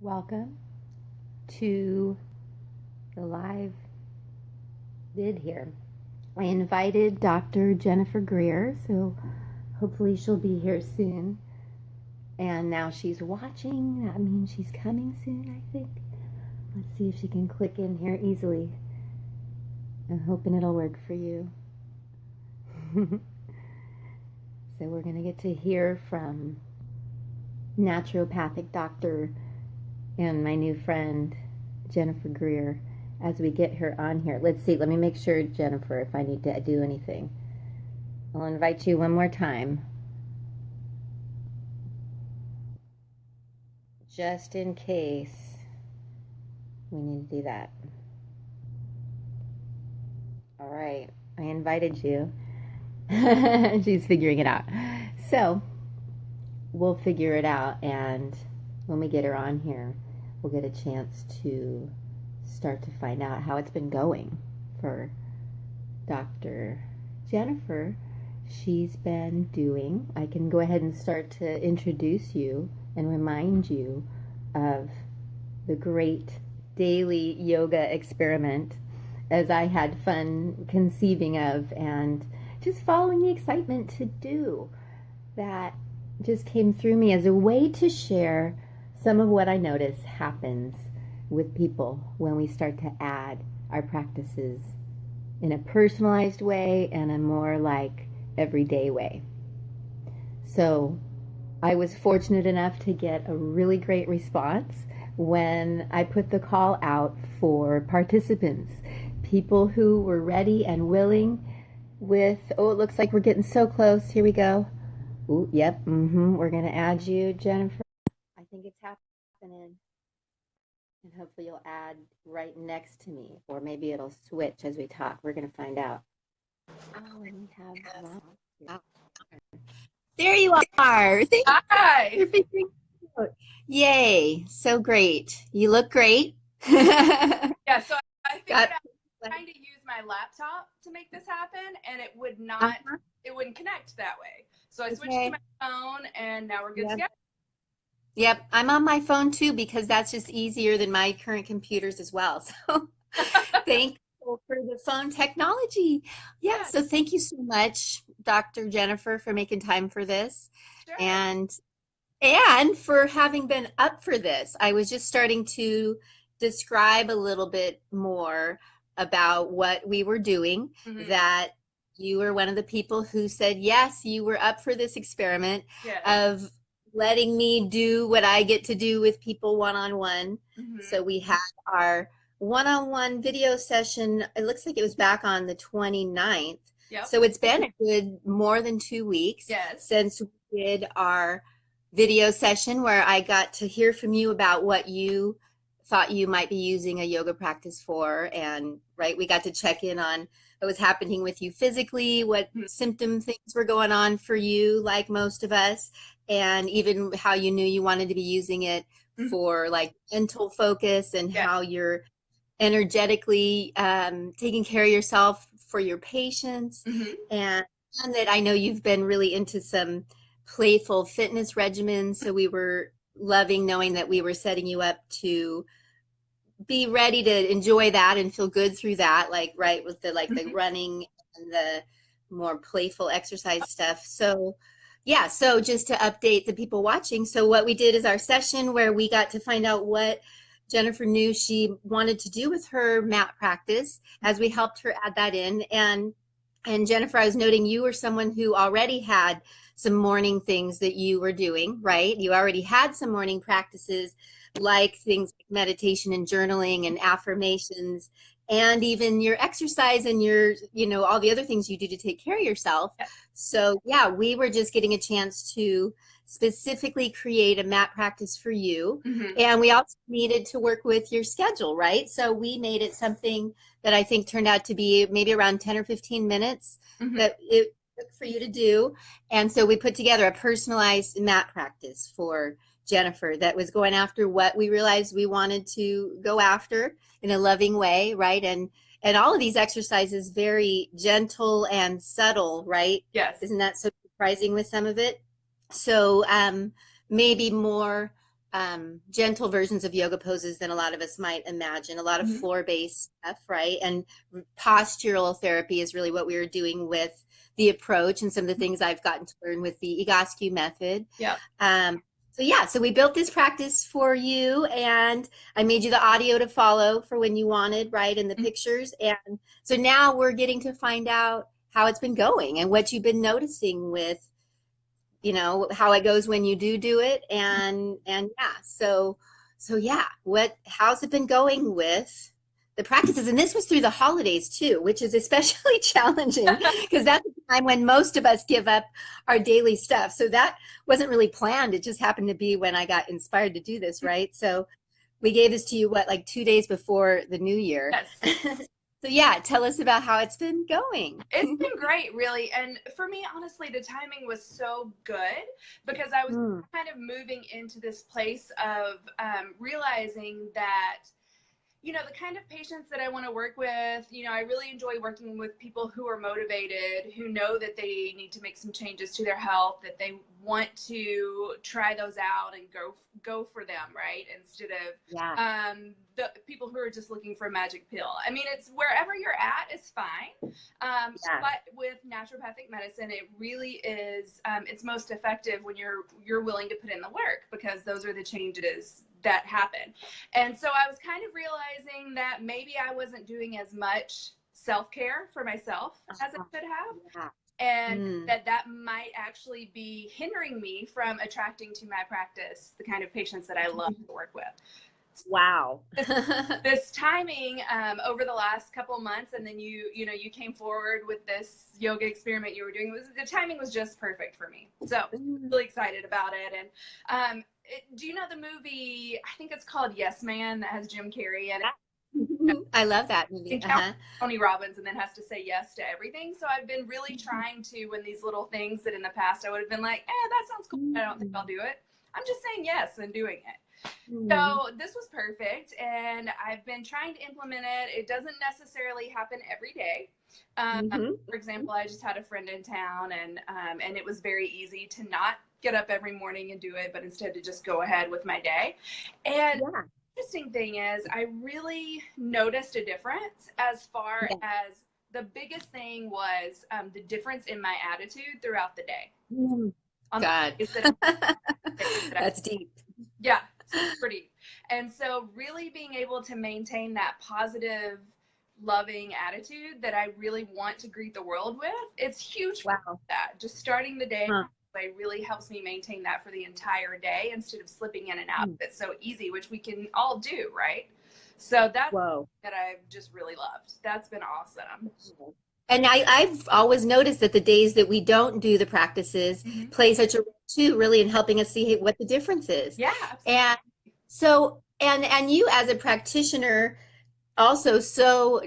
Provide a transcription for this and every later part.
Welcome to the live vid here. I invited Dr. Jennifer Greer, so hopefully she'll be here soon. And now she's watching. That means she's coming soon, I think. Let's see if she can click in here easily. I'm hoping it'll work for you. So we're going to get to hear from Naturopathic Doctor and my new friend, Jennifer Greer, as we get her on here. Let's see. Let me make sure, Jennifer, if I need to do anything. I'll invite you one more time. Just in case we need to do that. All right. I invited you. She's figuring it out. So we'll figure it out, and when we get her on here, we'll get a chance to start to find out how it's been going for Dr. Jennifer. She's been doing, I can go ahead and start to introduce you and remind you of the great daily yoga experiment as I had fun conceiving of and just following the excitement to do. That just came through me as a way to share some of what I notice happens with people when we start to add our practices in a personalized way and a more like everyday way. So I was fortunate enough to get a really great response when I put the call out for participants, people who were ready and willing with, oh, it looks like we're getting so close. Here we go. Ooh, yep. We're going to add you, Jennifer. I think it's happening. And hopefully you'll add right next to me, or maybe it'll switch as we talk. We're going to find out. Oh, and we have Rob. There you are. Thank Hi. you for figuring it out. Yay. So great. You look great. Yeah, so I figured Got, out trying to use my laptop to make this happen, and it would not, it wouldn't connect that way. So I switched to my phone, and now we're good to go. Yep, I'm on my phone too because that's just easier than my current computers as well. So thank you for the phone technology. Yeah, so thank you so much, Dr. Jennifer, for making time for this. Sure. And for having been up for this. I was just starting to describe a little bit more about what we were doing, that you were one of the people who said, yes, you were up for this experiment of letting me do what I get to do with people one-on-one. So we had our one-on-one video session. It looks like it was back on the 29th. Yep. So it's been a good more than 2 weeks since we did our video session where I got to hear from you about what you thought you might be using a yoga practice for. And we got to check in on what was happening with you physically, what symptom things were going on for you, like most of us, and even how you knew you wanted to be using it for like mental focus and how you're energetically taking care of yourself for your patients. And that I know you've been really into some playful fitness regimens, so we were loving knowing that we were setting you up to be ready to enjoy that and feel good through that, with the the running and the more playful exercise stuff. So yeah, so just to update the people watching, so what we did is our session where we got to find out what Jennifer knew she wanted to do with her mat practice as we helped her add that in. And Jennifer, I was noting you were someone who already had some morning things that you were doing, right? You already had some morning practices like things like meditation and journaling and affirmations, and even your exercise and your, all the other things you do to take care of yourself. So yeah, we were just getting a chance to specifically create a mat practice for you. And we also needed to work with your schedule, right? So we made it something that I think turned out to be maybe around 10 or 15 minutes that it took for you to do. And so we put together a personalized mat practice for Jennifer that was going after what we realized we wanted to go after in a loving way, right? And all of these exercises very gentle and subtle, right? Yes. Isn't that so surprising with some of it? So maybe more gentle versions of yoga poses than a lot of us might imagine. A lot of floor-based stuff, right? And postural therapy is really what we were doing with the approach and some of the things I've gotten to learn with the Egoscue method. Yeah. So yeah, so we built this practice for you, and I made you the audio to follow for when you wanted, right, and the pictures. And so now we're getting to find out how it's been going and what you've been noticing with, you know, how it goes when you do it. And yeah, so yeah, how's it been going with the practices? And this was through the holidays too, which is especially challenging because that's the time when most of us give up our daily stuff. So that wasn't really planned. It just happened to be when I got inspired to do this, right? So we gave this to you, what, like 2 days before the new year? Yes. So yeah, tell us about how it's been going. It's been great, really. And for me, honestly, the timing was so good because I was kind of moving into this place of realizing that, you know, the kind of patients that I want to work with, you know, I really enjoy working with people who are motivated, who know that they need to make some changes to their health, that they want to try those out and go for them, right? Instead of the people who are just looking for a magic pill. I mean, it's wherever you're at is fine. But with naturopathic medicine, it really is, it's most effective when you're willing to put in the work, because those are the changes that happen. And so I was kind of realizing that maybe I wasn't doing as much self-care for myself as I should have. And that might actually be hindering me from attracting to my practice the kind of patients that I love to work with. Wow. This timing over the last couple of months, and then you came forward with this yoga experiment you were doing, the timing was just perfect for me. So really excited about it. And do you know the movie, I think it's called Yes Man, that has Jim Carrey in it? I love that movie. Tony Robbins, and then has to say yes to everything. So I've been really trying to, when these little things that in the past I would have been like, that sounds cool, I don't think I'll do it. I'm just saying yes and doing it. So this was perfect, and I've been trying to implement it. It doesn't necessarily happen every day. For example, I just had a friend in town, and it was very easy to not get up every morning and do it, but instead to just go ahead with my day. And the interesting thing is, I really noticed a difference as far as the biggest thing was the difference in my attitude throughout the day. God, that's deep. Yeah, super deep. And so really being able to maintain that positive, loving attitude that I really want to greet the world with, it's huge for that. Just starting the day really helps me maintain that for the entire day instead of slipping in and out of it so easy, which we can all do, right? So that's that I've just really loved. That's been awesome. And I've always noticed that the days that we don't do the practices play such a role too, really, in helping us see what the difference is. Yeah. Absolutely. And so, and you as a practitioner also so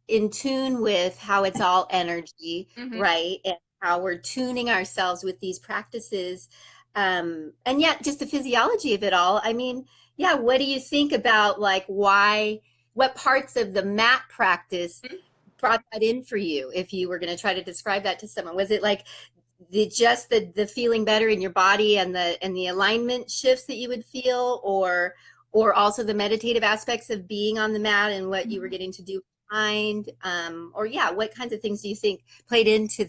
in tune with how it's all energy, right? And how we're tuning ourselves with these practices. And yet just the physiology of it all. I mean, yeah, what do you think about like what parts of the mat practice brought that in for you, if you were going to try to describe that to someone? Was it like the feeling better in your body and the alignment shifts that you would feel, or also the meditative aspects of being on the mat and what you were getting to do behind, or what kinds of things do you think played into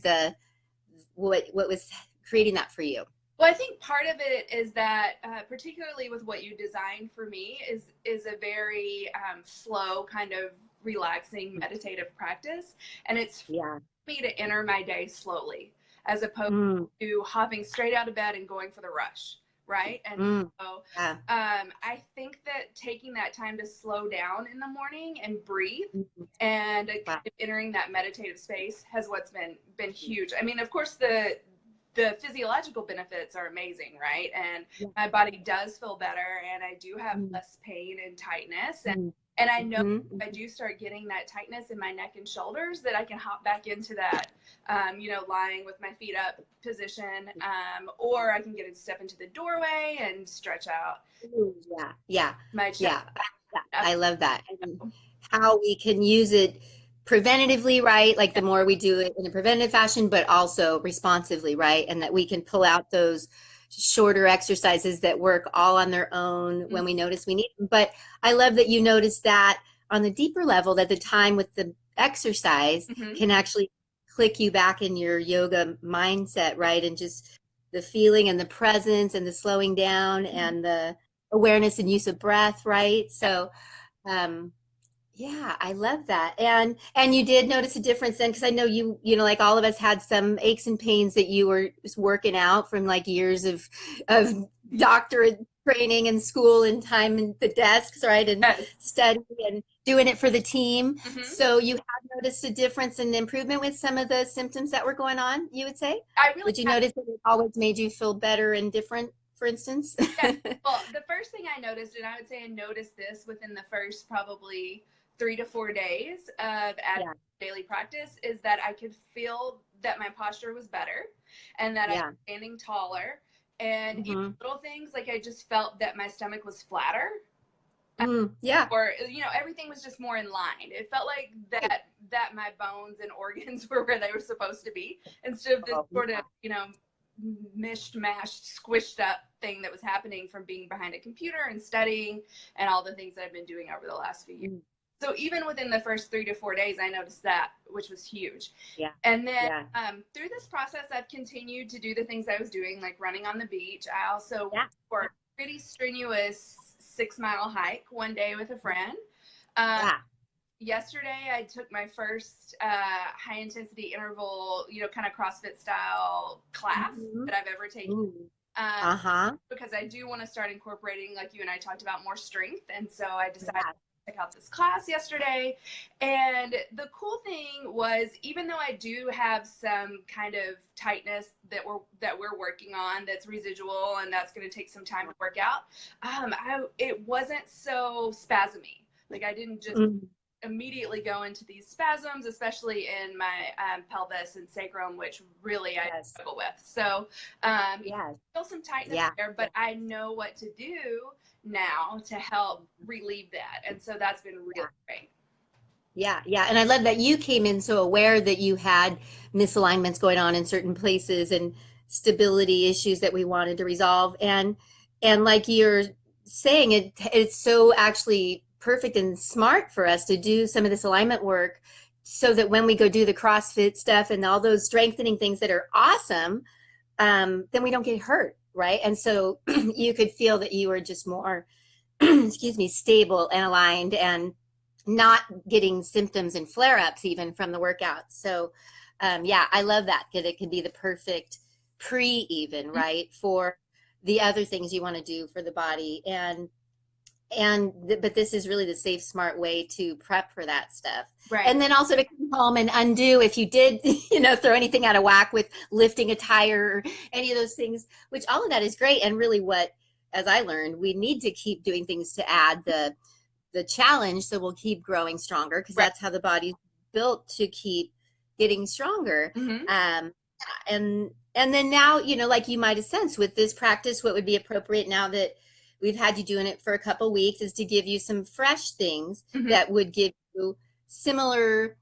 what was creating that for you? Well, I think part of it is that, particularly with what you designed for me, is a very slow kind of relaxing meditative practice, and it's for me to enter my day slowly as opposed to hopping straight out of bed and going for the rush, right? And so I think that taking that time to slow down in the morning and breathe and kind of entering that meditative space has what's been huge. I mean, of course, the physiological benefits are amazing, right? And my body does feel better, and I do have less pain and tightness, and I know if I do start getting that tightness in my neck and shoulders, that I can hop back into that, lying with my feet up position, or I can step into the doorway and stretch out. My chest. I love that. And how we can use it preventatively, right? Like the more we do it in a preventative fashion, but also responsively, right? And that we can pull out those shorter exercises that work all on their own when we notice we need them. But I love that you noticed that on the deeper level, that the time with the exercise can actually click you back in your yoga mindset, right? And just the feeling and the presence and the slowing down and the awareness and use of breath, right? So, yeah, I love that. And you did notice a difference then, because I know you know, like all of us had some aches and pains that you were working out from like years of doctorate training and school and time in the desks, right? And study and doing it for the team. So you have noticed a difference and improvement with some of the symptoms that were going on, you would say? Would you notice that it always made you feel better and different, for instance? Yeah. Well, the first thing I noticed, and I would say I noticed this within the first probably 3 to 4 days of daily practice, is that I could feel that my posture was better and that I was standing taller. And even little things, like I just felt that my stomach was flatter. Or, you know, everything was just more in line. It felt like that my bones and organs were where they were supposed to be, instead of this sort of, you know, mishmashed, squished up thing that was happening from being behind a computer and studying and all the things that I've been doing over the last few years. So even within the first 3 to 4 days, I noticed that, which was huge. And then through this process, I've continued to do the things I was doing, like running on the beach. I also went for a pretty strenuous 6-mile hike one day with a friend. Yesterday, I took my first high intensity interval, you know, kind of CrossFit style class that I've ever taken. Because I do want to start incorporating, like you and I talked about, more strength. And so I decided to check out this class yesterday. And the cool thing was, even though I do have some kind of tightness that we're working on, that's residual and that's going to take some time to work out, it wasn't so spasmy. Like I didn't just immediately go into these spasms, especially in my pelvis and sacrum, which really I struggle with. So still some tightness there, but I know what to do now to help relieve that. And so that's been really great. Yeah. And I love that you came in so aware that you had misalignments going on in certain places and stability issues that we wanted to resolve. And like you're saying, it's so actually perfect and smart for us to do some of this alignment work, so that when we go do the CrossFit stuff and all those strengthening things that are awesome, then we don't get hurt, right? And so you could feel that you were just more, excuse me, stable and aligned and not getting symptoms and flare-ups even from the workout. So I love that, because it can be the perfect pre right, for the other things you want to do for the body. But this is really the safe, smart way to prep for that stuff. Right. And then also to come home and undo if you did, you know, throw anything out of whack with lifting a tire or any of those things, which all of that is great. And really what, as I learned, we need to keep doing things to add the challenge, so we'll keep growing stronger, because that's how the body's built, to keep getting stronger. And then now, you know, like you might have sensed with this practice, what would be appropriate now that we've had you doing it for a couple weeks is to give you some fresh things that would give you similar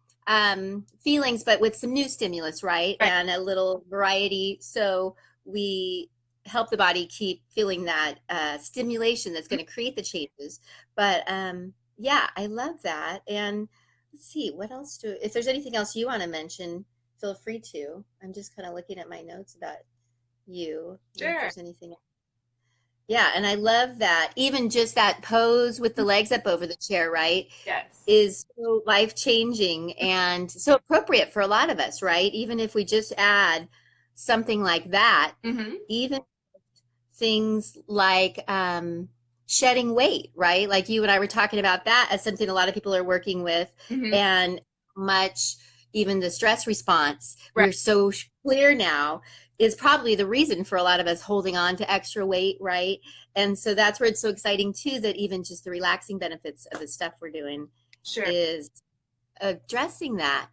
feelings, but with some new stimulus, right? And a little variety, so we help the body keep feeling that stimulation that's going to create the changes. But I love that. And let's see, what else if there's anything else you want to mention, feel free to. I'm just kind of looking at my notes about you. Sure. If there's anything else. Yeah, and I love that. Even just that pose with the legs up over the chair, right? Yes. Is so life-changing and so appropriate for a lot of us, right? Even if we just add something like that, even things like shedding weight, right? Like you and I were talking about that as something a lot of people are working with, and much even the stress response, we're so clear now, is probably the reason for a lot of us holding on to extra weight, right? And so that's where it's so exciting too, that even just the relaxing benefits of the stuff we're doing is addressing that.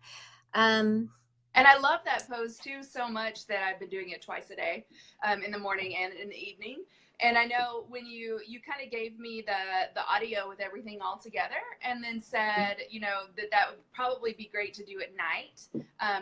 And I love that pose too so much that I've been doing it twice a day, in the morning and in the evening. And I know when you kind of gave me the audio with everything all together, and then said, you know, that would probably be great to do at night,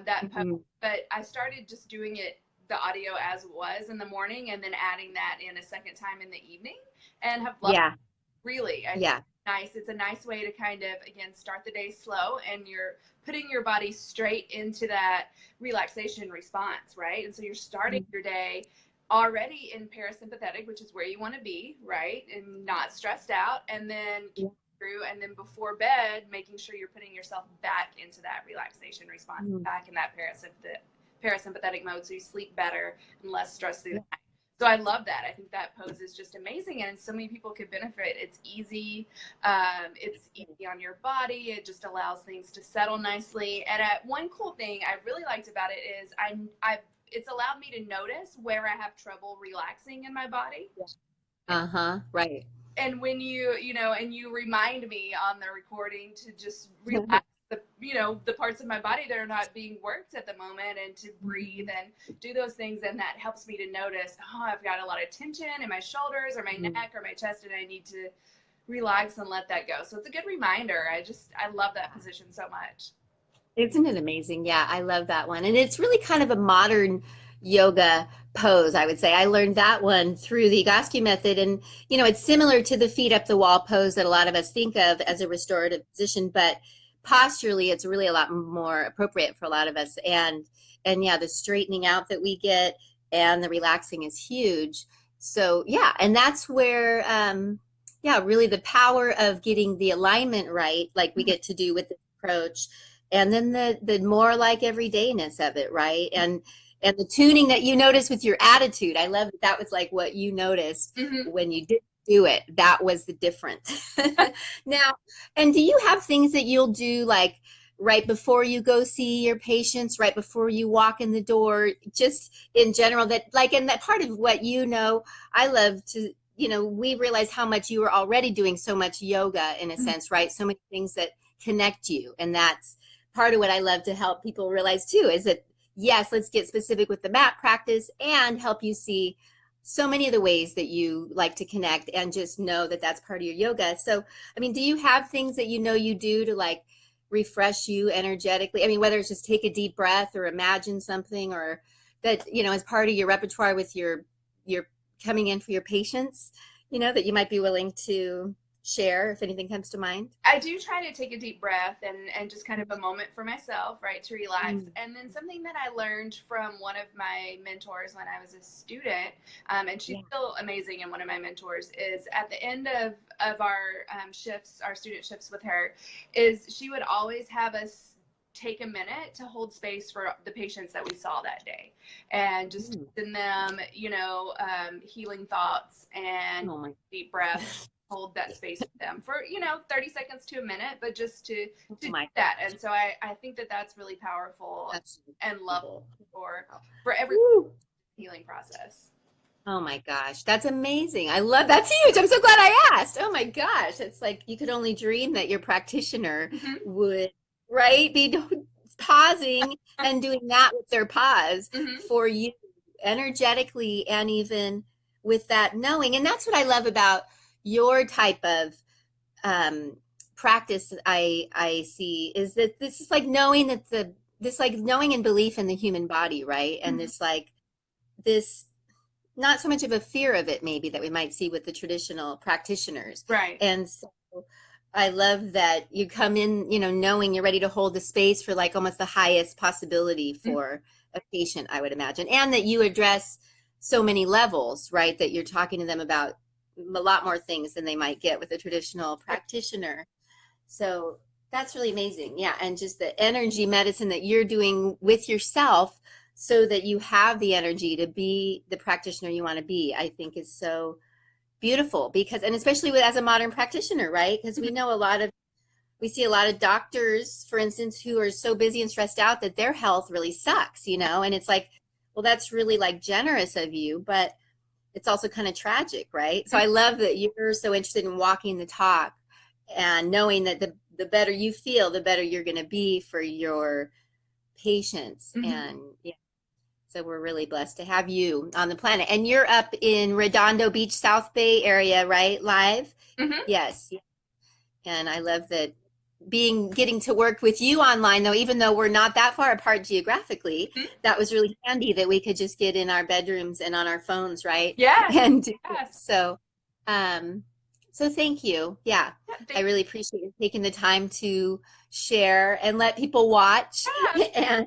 that pose. But I started just doing it the audio as was in the morning and then adding that in a second time in the evening, and have loved Yeah. it. Really. I think Yeah. it's nice. It's a nice way to kind of, again, start the day slow, and you're putting your body straight into that relaxation response, right? And so you're starting your day already in parasympathetic, which is where you want to be, right? And not stressed out. And then through, and then before bed, making sure you're putting yourself back into that relaxation response, back in that parasympathetic mode, so you sleep better and less stressed through the night. So I love that. I think that pose is just amazing, and so many people could benefit. It's easy. It's easy on your body. It just allows things to settle nicely. And one cool thing I really liked about it is it's allowed me to notice where I have trouble relaxing in my body. Right. And when and you remind me on the recording to just relax the parts of my body that are not being worked at the moment, and to breathe and do those things. And that helps me to notice, I've got a lot of tension in my shoulders or my neck or my chest, and I need to relax and let that go. So it's a good reminder. I love that position so much. Isn't it amazing? Yeah, I love that one. And it's really kind of a modern yoga pose, I would say. I learned that one through the Egoscue method. And, it's similar to the feet up the wall pose that a lot of us think of as a restorative position, but posturally, it's really a lot more appropriate for a lot of us. And yeah, the straightening out that we get and the relaxing is huge. So yeah, and that's where, really the power of getting the alignment right, like we get to do with this approach, and then the more like everydayness of it, right? And the tuning that you notice with your attitude. I love that was like what you noticed when you did do it. That was the difference. Now, and do you have things that you'll do like right before you go see your patients, right before you walk in the door, just in general, that like, and that part of what I love to, we realize how much you are already doing so much yoga in a sense, right? So many things that connect you. And that's part of what I love to help people realize too, is that yes, let's get specific with the mat practice and help you see so many of the ways that you like to connect, and just know that that's part of your yoga. So, I mean, do you have things that you do to like refresh you energetically? I mean, whether it's just take a deep breath or imagine something, or that, as part of your repertoire with your coming in for your patients, that you might be willing to share if anything comes to mind? I do try to take a deep breath and just kind of a moment for myself, right, to relax. And then something that I learned from one of my mentors when I was a student, and she's still amazing, and one of my mentors, is at the end of our shifts, our student shifts with her, is she would always have us take a minute to hold space for the patients that we saw that day, and just send them, healing thoughts and deep breaths. Hold that space with them for 30 seconds to a minute, but just to do that. And so I think that that's really powerful and lovely for every healing process. Oh my gosh, that's amazing. I love that's huge. I'm so glad I asked. Oh my gosh, it's like you could only dream that your practitioner would, right, be pausing and doing that with their pause for you energetically, and even with that knowing. And that's what I love about your type of practice. I see is that this is like knowing that this like knowing and belief in the human body, right? And this not so much of a fear of it maybe that we might see with the traditional practitioners, right? And so I love that you come in, knowing you're ready to hold the space for like almost the highest possibility for a patient, I would imagine, and that you address so many levels, right? That you're talking to them about a lot more things than they might get with a traditional practitioner. So that's really amazing. Yeah. And just the energy medicine that you're doing with yourself so that you have the energy to be the practitioner you want to be, I think is so beautiful, because, and especially as a modern practitioner, right? Because we see a lot of doctors, for instance, who are so busy and stressed out that their health really sucks, and it's like, well, that's really like generous of you, but it's also kind of tragic, right? So I love that you're so interested in walking the talk and knowing that the better you feel, the better you're going to be for your patients. And yeah, so we're really blessed to have you on the planet. And you're up in Redondo Beach, South Bay area, right? Live? Yes. And I love that getting to work with you online, though, even though we're not that far apart geographically, that was really handy that we could just get in our bedrooms and on our phones, right? Yeah. And Yes. so, so thank you. Yeah, I really appreciate you taking the time to share and let people watch, and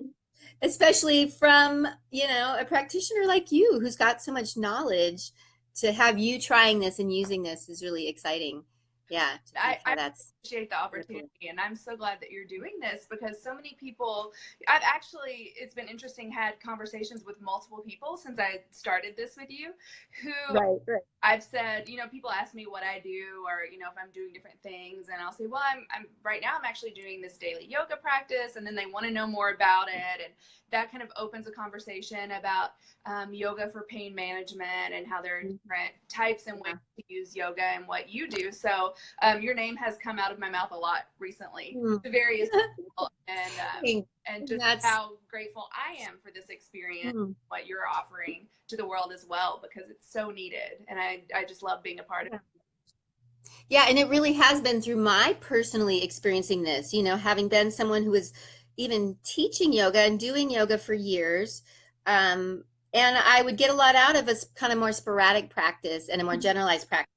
especially from, a practitioner like you who's got so much knowledge. To have you trying this and using this is really exciting. Yeah, I appreciate the opportunity, and I'm so glad that you're doing this, because so many people, it's been interesting, had conversations with multiple people since I started this with you, who I've said, people ask me what I do, or, if I'm doing different things, and I'll say, well, I'm right now I'm actually doing this daily yoga practice, and then they want to know more about it, and that kind of opens a conversation about yoga for pain management and how there are different types and ways to use yoga and what you do. So your name has come out of my mouth a lot recently to various people, and just how grateful I am for this experience, what you're offering to the world as well, because it's so needed, and I just love being a part of it. Yeah, and it really has been through my personally experiencing this, having been someone who was even teaching yoga and doing yoga for years. And I would get a lot out of a kind of more sporadic practice and a more generalized practice.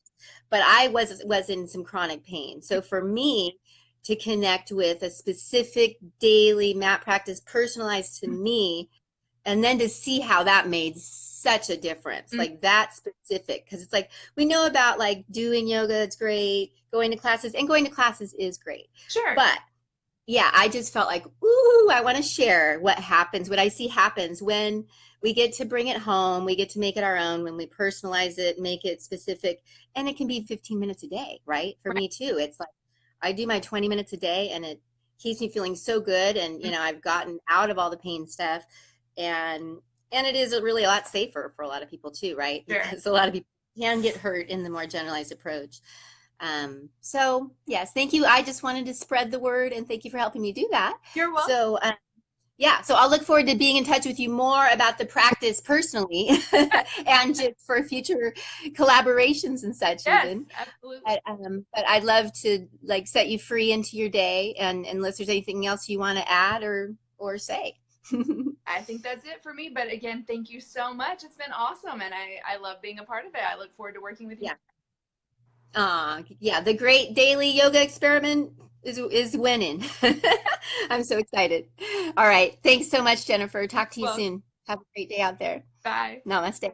But I was in some chronic pain. So for me to connect with a specific daily mat practice personalized to me, and then to see how that made such a difference, like that specific, because it's like we know about like doing yoga, it's great, going to classes is great. Sure. But yeah, I just felt like, ooh, I want to share what I see happens when we get to bring it home, we get to make it our own, when we personalize it, make it specific, and it can be 15 minutes a day, right? For me too, it's like I do my 20 minutes a day, and it keeps me feeling so good, and I've gotten out of all the pain stuff, and it is really a lot safer for a lot of people too, right? Sure. Because a lot of people can get hurt in the more generalized approach. So yes, thank you. I just wanted to spread the word, and thank you for helping me do that. You're welcome. So yeah, so I'll look forward to being in touch with you more about the practice personally and just for future collaborations and such. Yes, even. Absolutely. But I'd love to like set you free into your day, and unless there's anything else you want to add or say. I think that's it for me. But again, thank you so much. It's been awesome, and I love being a part of it. I look forward to working with you. Yeah, the great daily yoga experiment is winning. I'm so excited. All right. Thanks so much, Jennifer. Talk to you soon. Have a great day out there. Bye. Namaste.